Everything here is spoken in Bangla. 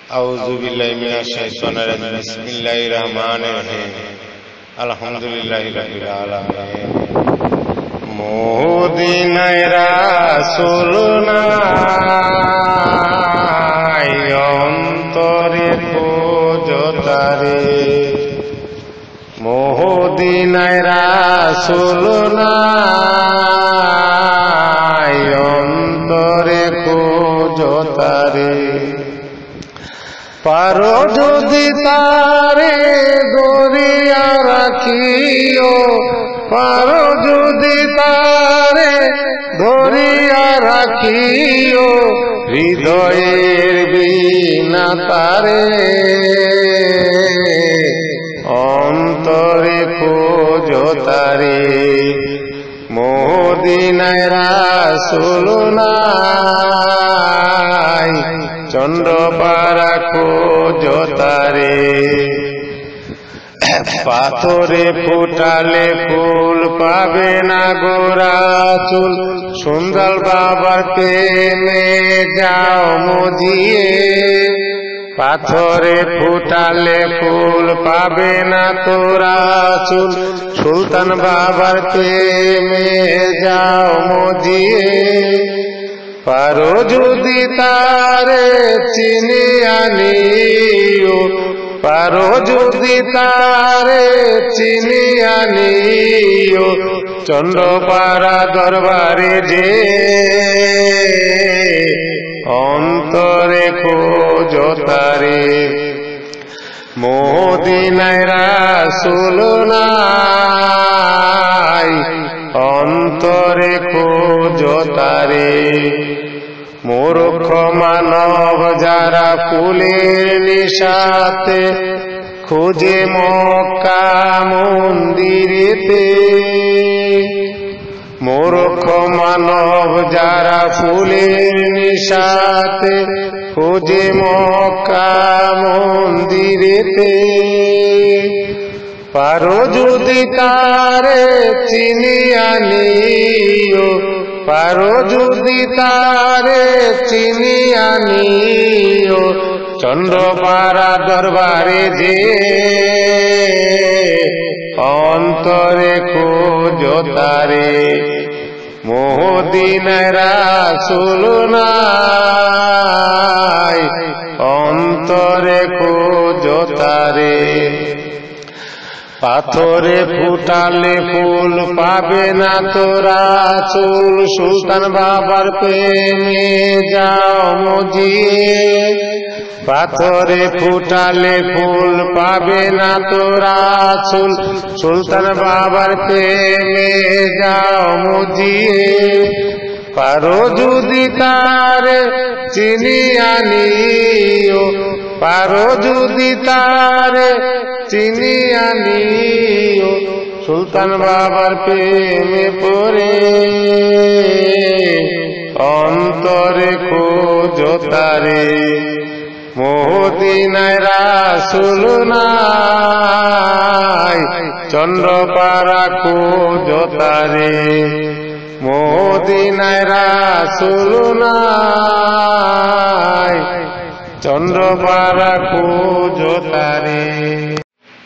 আউযু বিল্লাহি মিনাশ শাইতানির রাজিম বিসমিল্লাহির রহমানির রহিম আলহামদুলিল্লাহি রাব্বিল আলামিন মদিনায় রাসূল নাই অন্তরে খোঁজো তারে মদিনায় রাসূল নাই অন্তরে খোঁজো তারে পারো যদি তারে ধরিয়া রাখিও পারো যদি তারে ধরিয়া রাখিও হৃদয়ের বিনা তারে অন্তরে খোঁজো তারে মদিনায় রাসূল নাই চন্দ্রপাড়া খোঁজো তারে পাথরে ফুটালে ফুল পাবে না গোরা চুল সুন্দর বাবার প্রেমে যাও মজিয়ে পাথরে ফুটালে ফুল পাবে না তোরা চুল সুলতান বাবার প্রেমে যাও মজিয়ে পারো যদি তারে চিনিয়া নিও পারো যদি তারে চিনিয়া নিও চন্দ্রপাড়া দরবারে যে অন্তরে খোঁজো তারে মদিনায় রাসূল নাই অন্তরে খোঁজো তারে মূর্খ মানব যারা ফুলের নিশাতে খুঁজে মক্কা মন্দিরেতে মূর্খ মানব যারা ফুলের নিশাতে খুঁজে মক্কা মন্দিরেতে পারো যদি তারে চিনিয়া নিও পারো যদি তারে চিনিয়া নিও চন্দ্রপাড়া দরবারে যে অন্তরে খোঁজো তারে মদিনায় রাসূল নাই অন্তরে খোঁজো তারে পাথরে ফুটালে ফুল পাবে না তোরা চুল সুলতান বাবার প্রেমে যাও মজিয়ে পাথরে ফুটালে ফুল পাবে না তোরা চুল সুলতান বাবার প্রেমে যাও মজিয়ে পারো যদি তারে চিনিয়া নিও পারো যদি তারে চিনিয়া নিও সুলতান বাবার প্রেমে পড়ে অন্তরে খোঁজো তারে মদিনায় রাসূল নাই চন্দ্রপাড়া খোঁজো তারে মদিনায় রাসূল নাই চন্দ্রপাড়া খোঁজো তারে।